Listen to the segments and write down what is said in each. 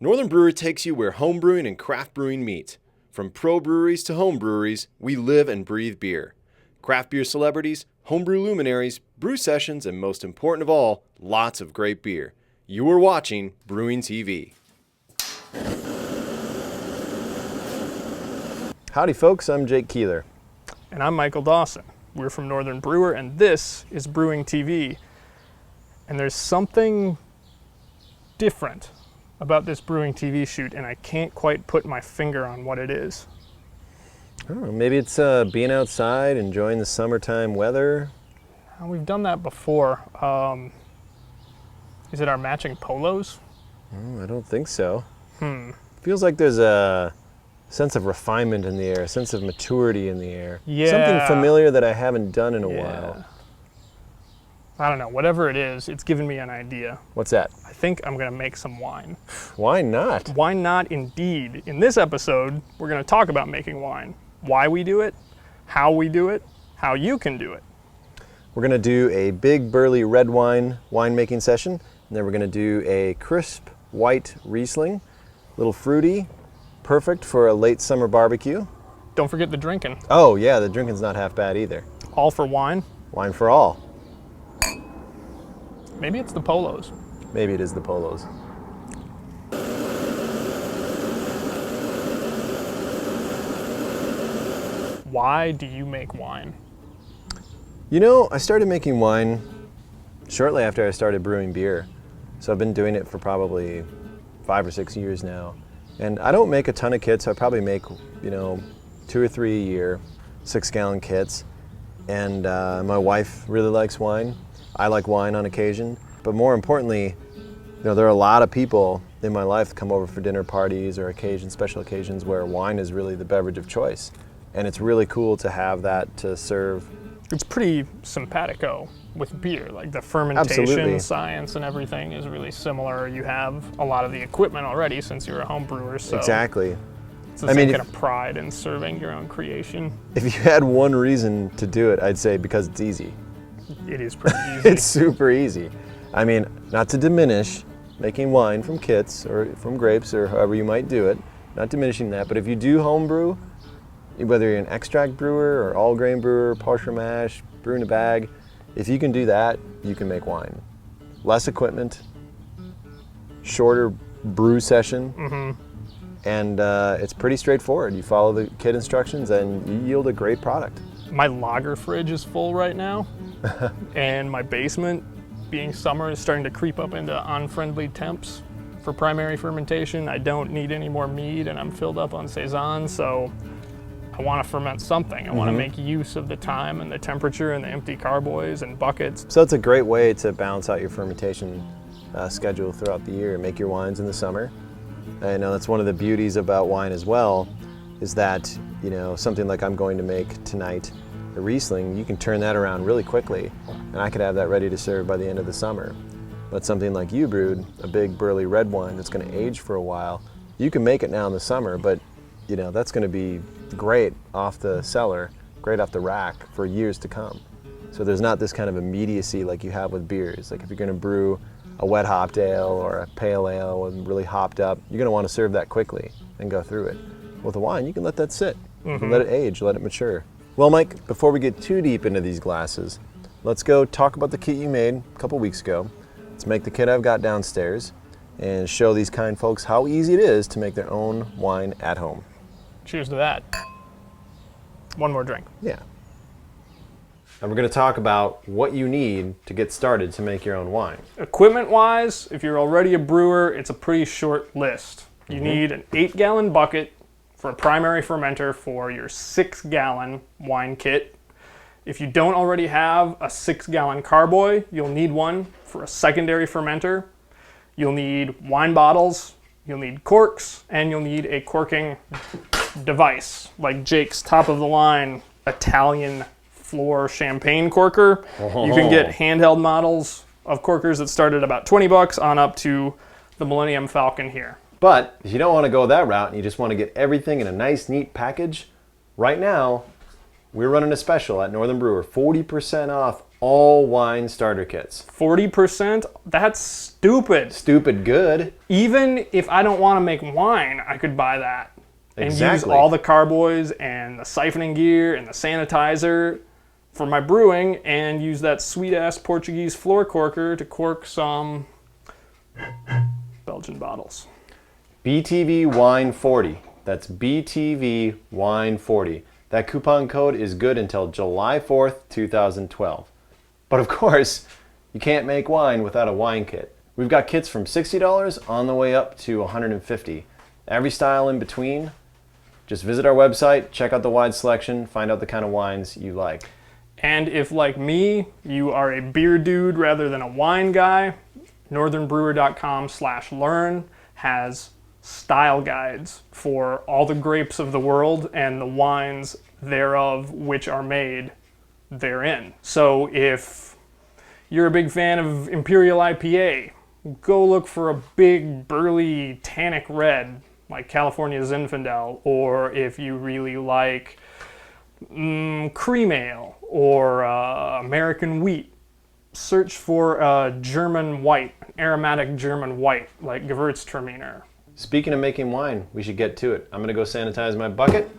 Northern Brewer takes you where homebrewing and craft brewing meet. From pro breweries to home breweries, we live and breathe beer. Craft beer celebrities, homebrew luminaries, brew sessions, and most important of all, lots of great beer. You are watching Brewing TV. Howdy folks, I'm Jake Keeler. And I'm Michael Dawson. We're from Northern Brewer, and this is Brewing TV. And there's something different about this Brewing TV shoot, and I can't quite put my finger on what it is. I don't know, maybe it's being outside, enjoying the summertime weather. We've done that before. Is it our matching polos? I don't think so. Feels like there's a sense of refinement in the air, a sense of maturity in the air. Yeah. Something familiar that I haven't done in a while. I don't know, whatever it is, it's given me an idea. What's that? I think I'm gonna make some wine. Why not? Why not indeed? In this episode, we're gonna talk about making wine. Why we do it, how we do it, how you can do it. We're gonna do a big burly red wine winemaking session, and then we're gonna do a crisp white Riesling, a little fruity, perfect for a late summer barbecue. Don't forget the drinking. Oh yeah, the drinking's not half bad either. All for wine. Wine for all. Maybe it's the polos. Maybe it is the polos. Why do you make wine? You know, I started making wine shortly after I started brewing beer. So I've been doing it for probably 5 or 6 years now. And I don't make a ton of kits. I probably make, 2 or 3 a year, 6-gallon kits. And my wife really likes wine. I like wine on occasion. But more importantly, there are a lot of people in my life that come over for dinner parties or special occasions where wine is really the beverage of choice. And it's really cool to have that to serve. It's pretty simpatico with beer. Like the fermentation Absolutely. Science and everything is really similar. You have a lot of the equipment already since you're a home brewer. So Exactly. it's the same kind of pride in serving your own creation. If you had one reason to do it, I'd say because it's easy. It is pretty easy. It's super easy. I mean, not to diminish making wine from kits or from grapes or however you might do it, not diminishing that, but if you do homebrew, whether you're an extract brewer or all grain brewer, partial mash, brew in a bag, if you can do that, you can make wine. Less equipment, shorter brew session, and it's pretty straightforward. You follow the kit instructions and you yield a great product. My lager fridge is full right now, and my basement, being summer, is starting to creep up into unfriendly temps for primary fermentation. I don't need any more mead, and I'm filled up on Saison, so I want to ferment something. I want to make use of the time and the temperature and the empty carboys and buckets. So it's a great way to balance out your fermentation schedule throughout the year and make your wines in the summer. I know that's one of the beauties about wine as well, is that, something like I'm going to make tonight, a Riesling, you can turn that around really quickly, and I could have that ready to serve by the end of the summer. But something like you brewed, a big burly red wine that's going to age for a while, you can make it now in the summer, but that's going to be great off the cellar, great off the rack for years to come. So there's not this kind of immediacy like you have with beers. Like if you're going to brew a wet hopped ale or a pale ale and really hopped up, you're going to want to serve that quickly and go through it. With a wine, you can let that sit, you can let it age, let it mature. Well, Mike, before we get too deep into these glasses, let's go talk about the kit you made a couple weeks ago. Let's make the kit I've got downstairs and show these kind folks how easy it is to make their own wine at home. Cheers to that. One more drink. Yeah. And we're going to talk about what you need to get started to make your own wine. Equipment-wise, if you're already a brewer, it's a pretty short list. You need an 8-gallon bucket for a primary fermenter for your 6-gallon wine kit. If you don't already have a 6-gallon carboy, you'll need one for a secondary fermenter. You'll need wine bottles, you'll need corks, and you'll need a corking device, like Jake's top-of-the-line Italian floor champagne corker. You can get handheld models of corkers that start at about $20 on up to the Millennium Falcon here. But if you don't want to go that route and you just want to get everything in a nice, neat package, right now, we're running a special at Northern Brewer, 40% off all wine starter kits. 40%? That's stupid. Stupid good. Even if I don't want to make wine, I could buy that. And use Exactly. all the carboys and the siphoning gear and the sanitizer for my brewing, and use that sweet-ass Portuguese floor corker to cork some Belgian bottles. BTV Wine 40. That's BTV Wine 40. That coupon code is good until July 4th, 2012. But of course, you can't make wine without a wine kit. We've got kits from $60 on the way up to $150. Every style in between. Just visit our website, check out the wide selection, find out the kind of wines you like. And if, like me, you are a beer dude rather than a wine guy, northernbrewer.com/learn has style guides for all the grapes of the world and the wines thereof which are made therein. So if you're a big fan of Imperial IPA, go look for a big, burly, tannic red like California Zinfandel, or if you really like cream ale or American wheat, search for a German white, an aromatic German white like Gewürztraminer. Speaking of making wine, we should get to it. I'm gonna go sanitize my bucket,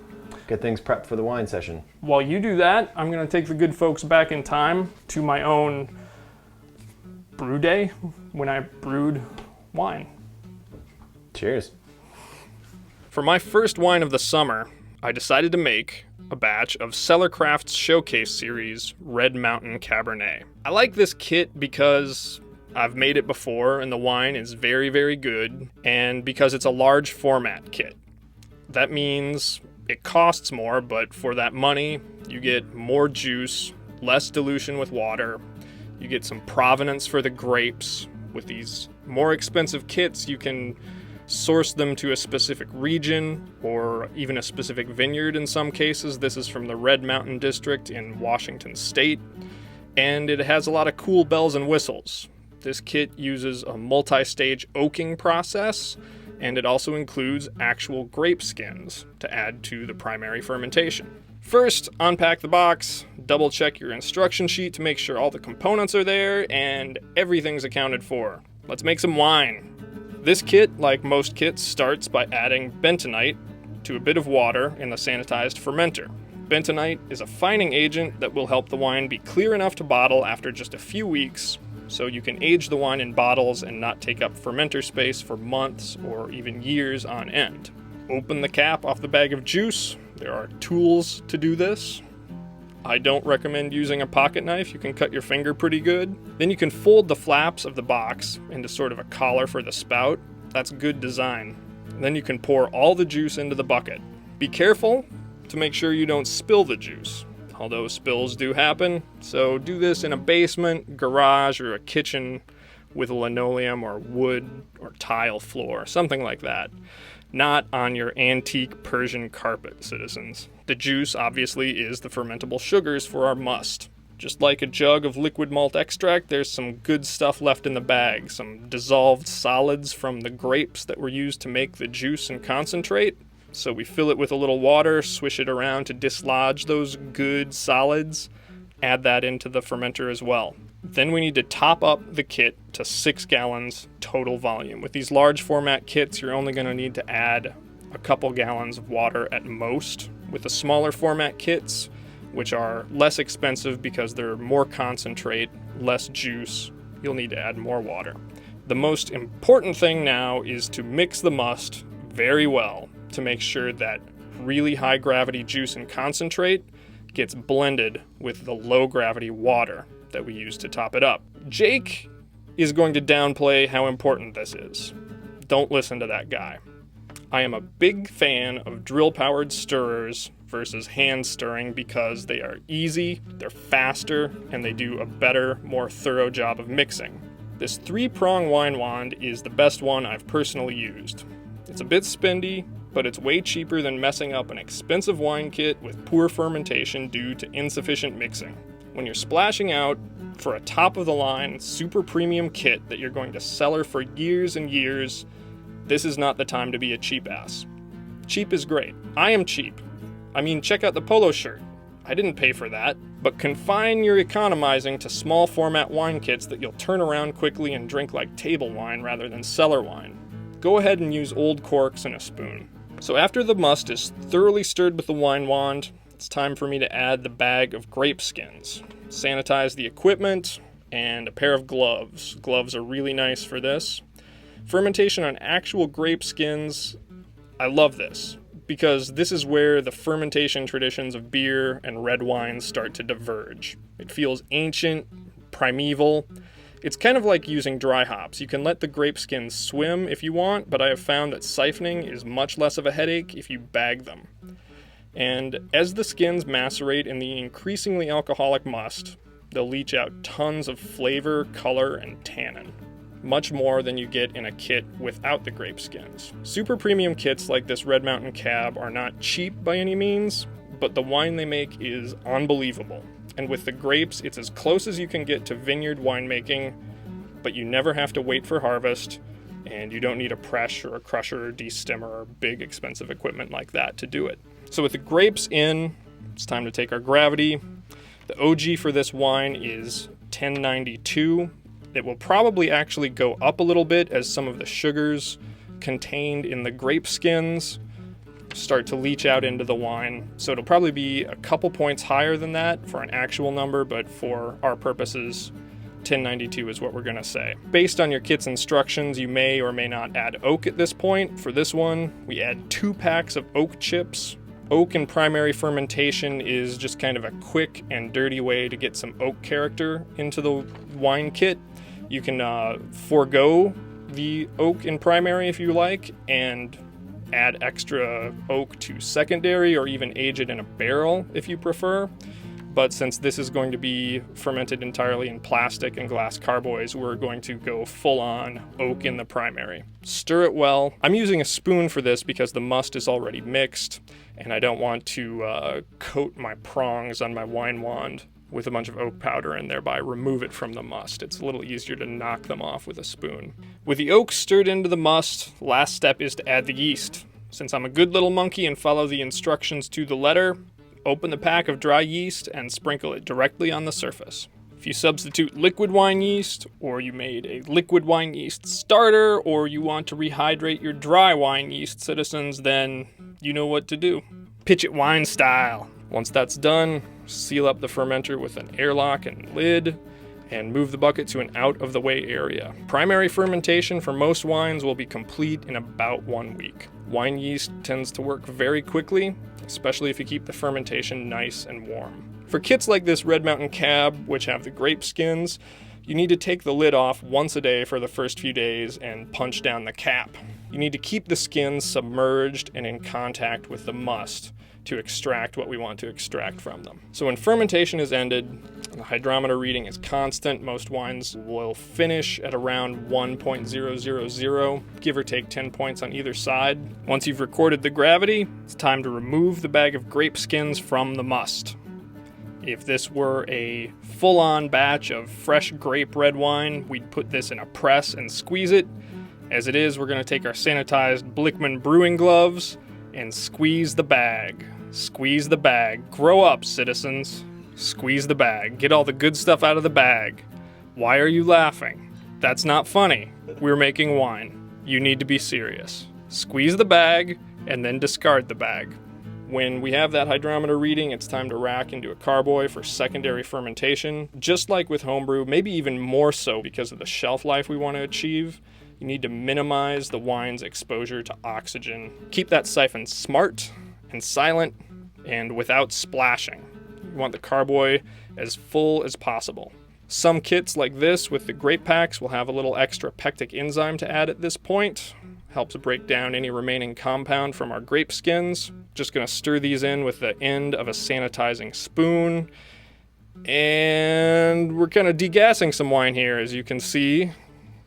get things prepped for the wine session. While you do that, I'm going to take the good folks back in time to my own brew day when I brewed wine. Cheers. For my first wine of the summer, I decided to make a batch of Cellarcraft's Showcase Series Red Mountain Cabernet. I like this kit because I've made it before and the wine is very, very good, and because it's a large format kit. That means it costs more, but for that money, you get more juice, less dilution with water, you get some provenance for the grapes. With these more expensive kits, you can source them to a specific region or even a specific vineyard in some cases. This is from the Red Mountain District in Washington State, and it has a lot of cool bells and whistles. This kit uses a multi-stage oaking process, and it also includes actual grape skins to add to the primary fermentation. First, unpack the box, double check your instruction sheet to make sure all the components are there and everything's accounted for. Let's make some wine. This kit, like most kits, starts by adding bentonite to a bit of water in the sanitized fermenter. Bentonite is a fining agent that will help the wine be clear enough to bottle after just a few weeks, so you can age the wine in bottles and not take up fermenter space for months or even years on end. Open the cap off the bag of juice. There are tools to do this. I don't recommend using a pocket knife. You can cut your finger pretty good. Then you can fold the flaps of the box into sort of a collar for the spout. That's good design. Then you can pour all the juice into the bucket. Be careful to make sure you don't spill the juice, although spills do happen. So do this in a basement, garage, or a kitchen with a linoleum or wood or tile floor, something like that. Not on your antique Persian carpet, citizens. The juice, obviously, is the fermentable sugars for our must. Just like a jug of liquid malt extract, there's some good stuff left in the bag. Some dissolved solids from the grapes that were used to make the juice and concentrate. So we fill it with a little water, swish it around to dislodge those good solids. Add that into the fermenter as well. Then we need to top up the kit to 6 gallons total volume. With these large format kits, you're only going to need to add a couple gallons of water at most. With the smaller format kits, which are less expensive because they're more concentrate, less juice, you'll need to add more water. The most important thing now is to mix the must very well to make sure that really high gravity juice and concentrate gets blended with the low gravity water that we use to top it up. Jake is going to downplay how important this is. Don't listen to that guy. I am a big fan of drill-powered stirrers versus hand stirring because they are easy, they're faster, and they do a better, more thorough job of mixing. This 3-prong wine wand is the best one I've personally used. It's a bit spendy, but it's way cheaper than messing up an expensive wine kit with poor fermentation due to insufficient mixing. When you're splashing out for a top-of-the-line, super premium kit that you're going to cellar for years and years, this is not the time to be a cheap ass. Cheap is great. I am cheap. I mean, check out the polo shirt. I didn't pay for that, but confine your economizing to small format wine kits that you'll turn around quickly and drink like table wine rather than cellar wine. Go ahead and use old corks and a spoon. So after the must is thoroughly stirred with the wine wand, it's time for me to add the bag of grape skins. Sanitize the equipment, and a pair of gloves. Gloves are really nice for this. Fermentation on actual grape skins, I love this, because this is where the fermentation traditions of beer and red wine start to diverge. It feels ancient, primeval. It's kind of like using dry hops. You can let the grape skins swim if you want, but I have found that siphoning is much less of a headache if you bag them. And as the skins macerate in the increasingly alcoholic must, they'll leach out tons of flavor, color, and tannin. Much more than you get in a kit without the grape skins. Super premium kits like this Red Mountain Cab are not cheap by any means, but the wine they make is unbelievable. And with the grapes, it's as close as you can get to vineyard winemaking, but you never have to wait for harvest, and you don't need a press or a crusher or destimmer or big expensive equipment like that to do it. So with the grapes in, it's time to take our gravity. The OG for this wine is 1092. It will probably actually go up a little bit as some of the sugars contained in the grape skins start to leach out into the wine. So it'll probably be a couple points higher than that for an actual number, but for our purposes, 1092 is what we're going to say. Based on your kit's instructions, you may or may not add oak at this point. For this one, we add 2 packs of oak chips. Oak in primary fermentation is just kind of a quick and dirty way to get some oak character into the wine kit. You can forego the oak in primary if you like, and add extra oak to secondary, or even age it in a barrel if you prefer. But since this is going to be fermented entirely in plastic and glass carboys, we're going to go full on oak in the primary. Stir it well. I'm using a spoon for this because the must is already mixed, and I don't want to coat my prongs on my wine wand with a bunch of oak powder and thereby remove it from the must. It's a little easier to knock them off with a spoon. With the oak stirred into the must, last step is to add the yeast. Since I'm a good little monkey and follow the instructions to the letter, open the pack of dry yeast and sprinkle it directly on the surface. If you substitute liquid wine yeast, or you made a liquid wine yeast starter, or you want to rehydrate your dry wine yeast, citizens, then you know what to do. Pitch it wine style. Once that's done, seal up the fermenter with an airlock and lid, and move the bucket to an out-of-the-way area. Primary fermentation for most wines will be complete in about 1 week. Wine yeast tends to work very quickly, especially if you keep the fermentation nice and warm. For kits like this Red Mountain Cab, which have the grape skins, you need to take the lid off once a day for the first few days and punch down the cap. You need to keep the skins submerged and in contact with the must to extract what we want to extract from them. So when fermentation is ended, the hydrometer reading is constant. Most wines will finish at around 1.000, give or take 10 points on either side. Once you've recorded the gravity, it's time to remove the bag of grape skins from the must. If this were a full-on batch of fresh grape red wine, we'd put this in a press and squeeze it. As it is, we're going to take our sanitized Blickman brewing gloves and squeeze the bag. Squeeze the bag. Grow up, citizens. Squeeze the bag. Get all the good stuff out of the bag. Why are you laughing? That's not funny. We're making wine. You need to be serious. Squeeze the bag and then discard the bag. When we have that hydrometer reading, it's time to rack into a carboy for secondary fermentation. Just like with homebrew, maybe even more so because of the shelf life we want to achieve, you need to minimize the wine's exposure to oxygen. Keep that siphon smart and silent and without splashing. You want the carboy as full as possible. Some kits like this with the grape packs will have a little extra pectic enzyme to add at this point. Helps break down any remaining compound from our grape skins. Just gonna stir these in with the end of a sanitizing spoon. And we're kind of degassing some wine here, as you can see.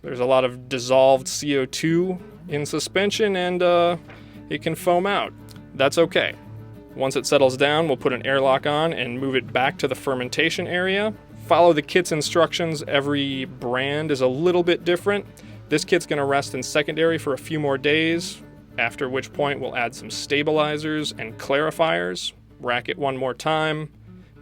There's a lot of dissolved CO2 in suspension, and it can foam out. That's okay. Once it settles down, we'll put an airlock on and move it back to the fermentation area. Follow the kit's instructions. Every brand is a little bit different. This kit's going to rest in secondary for a few more days, after which point we'll add some stabilizers and clarifiers, rack it one more time,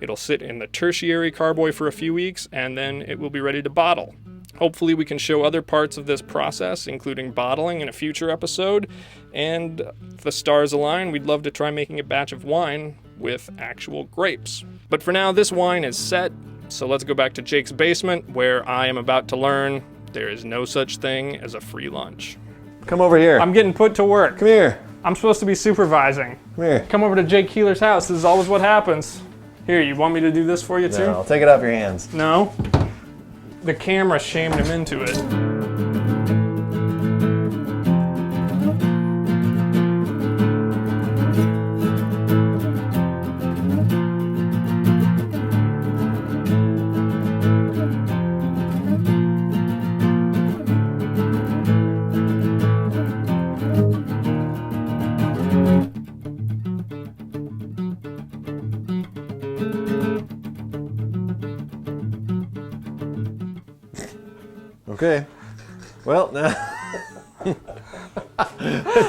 It'll sit in the tertiary carboy for a few weeks, and then it will be ready to bottle. Hopefully we can show other parts of this process, including bottling, in a future episode. And if the stars align, we'd love to try making a batch of wine with actual grapes. But for now, this wine is set, so let's go back to Jake's basement, where I am about to learn there is no such thing as a free lunch. Come over here. I'm getting put to work. Come here. I'm supposed to be supervising. Come here. Come over to Jake Keeler's house. This is always what happens. Here, you want me to do this for you too? No, I'll take it off your hands. No? The camera shamed him into it. Okay. Well, now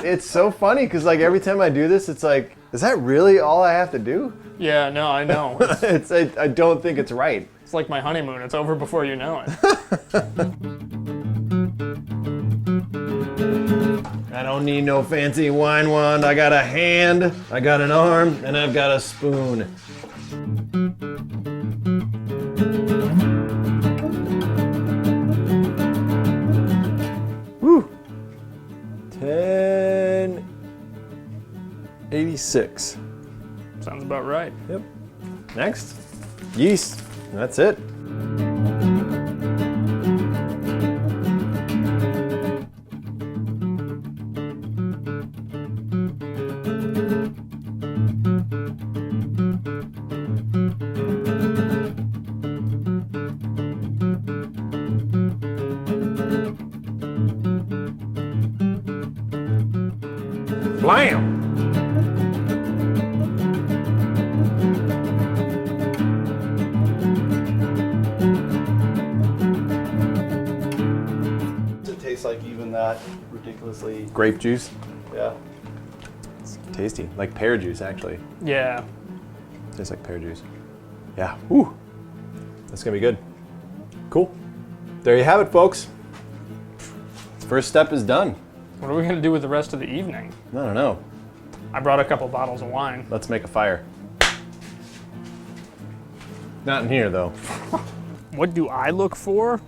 it's so funny because like every time I do this, it's like, is that really all I have to do? Yeah, no, I know. I don't think it's right. It's like my honeymoon. It's over before you know it. I don't need no fancy wine wand. I got a hand, I got an arm, and I've got a spoon. Woo! 1086. Sounds about right. Yep. Next, yeast. That's it. Blam! Does it taste like even that ridiculously? Grape juice. Yeah. It's tasty. Like pear juice, actually. Yeah. Tastes like pear juice. Yeah. Woo! That's gonna be good. Cool. There you have it, folks. First step is done. What are we going to do with the rest of the evening? I don't know. I brought a couple bottles of wine. Let's make a fire. Not in here, though. What do I look for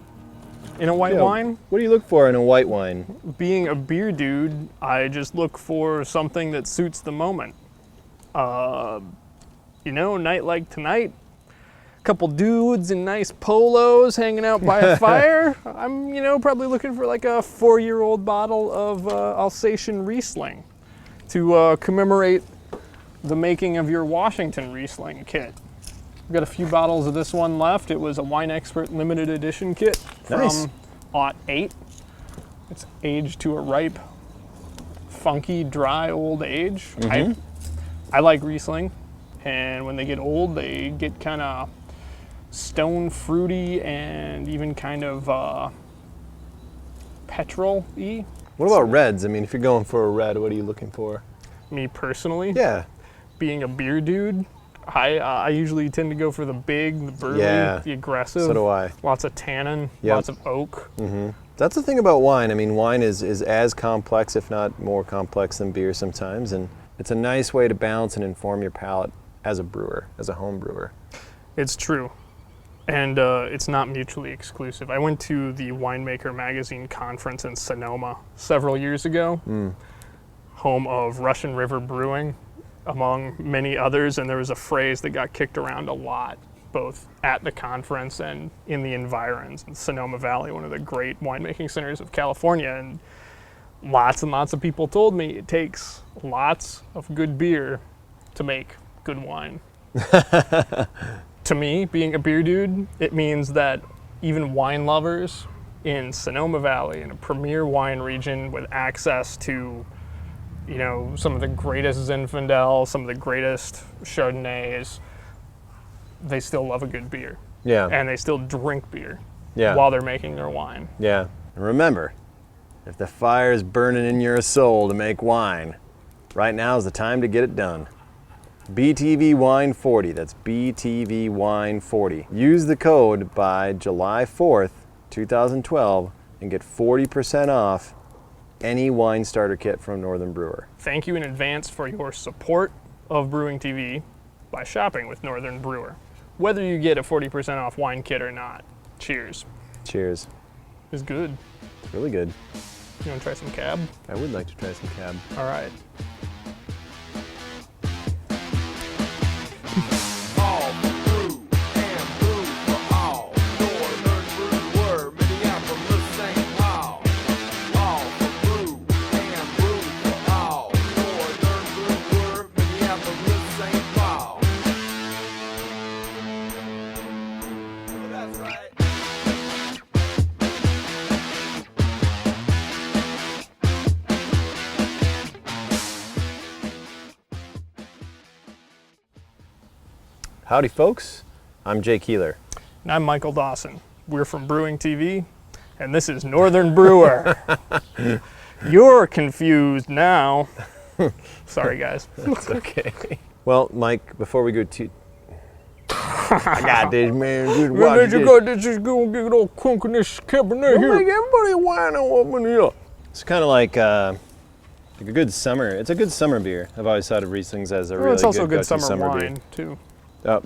in a white Yeah, wine? What do you look for in a white wine? Being a beer dude, I just look for something that suits the moment. You know, night like tonight, a couple dudes in nice polos hanging out by a fire. I'm, you know, probably looking for like a 4-year-old bottle of Alsatian Riesling to commemorate the making of your Washington Riesling kit. We've got a few bottles of this one left. It was a Wine Expert limited edition kit from Nice. '08. It's aged to a ripe, funky, dry old age. I like Riesling, and when they get old, they get kind of stone fruity and even kind of petrol-y. What about reds? I mean, if you're going for a red, what are you looking for? Me personally, Yeah. being a beer dude, I usually tend to go for the big, the burly, Yeah. the aggressive. So do I. Lots of tannin, Yep. lots of oak. That's the thing about wine. I mean, wine is as complex, if not more complex than beer sometimes, and it's a nice way to balance and inform your palate as a brewer, as a home brewer. It's true. And it's not mutually exclusive. I went to the Winemaker magazine conference in Sonoma several years ago, home of Russian River Brewing, among many others, and there was a phrase that got kicked around a lot, both at the conference and in the environs in Sonoma Valley, one of the great winemaking centers of California. And lots of people told me it takes lots of good beer to make good wine. To me, being a beer dude, it means that even wine lovers in Sonoma Valley, in a premier wine region with access to, you know, some of the greatest Zinfandel, some of the greatest Chardonnays, they still love a good beer. Yeah. And they still drink beer Yeah. while they're making their wine. Yeah. And remember, if the fire's burning in your soul to make wine, right now is the time to get it done. BTV Wine 40. That's BTV Wine 40. Use the code by July 4th, 2012 and get 40% off any wine starter kit from Northern Brewer. Thank you in advance for your support of Brewing TV by shopping with Northern Brewer. Whether you get a 40% off wine kit or not, cheers. Cheers. It's good. It's really good. You want to try some cab? I would like to try some cab. All right. Howdy folks, I'm Jay Keeler. And I'm Michael Dawson. We're from Brewing TV, and this is Northern Brewer. You're confused now. Sorry, guys. It's okay. Well, Mike, before we go to... I got this, man. Just watch this. This is going to get all crunk in this Cabernet here. Everybody wine up in here. It's kind of like a good summer. It's a good summer beer. I've always thought of Rieslings as a really It's also good good summer beer. wine, too. Oh.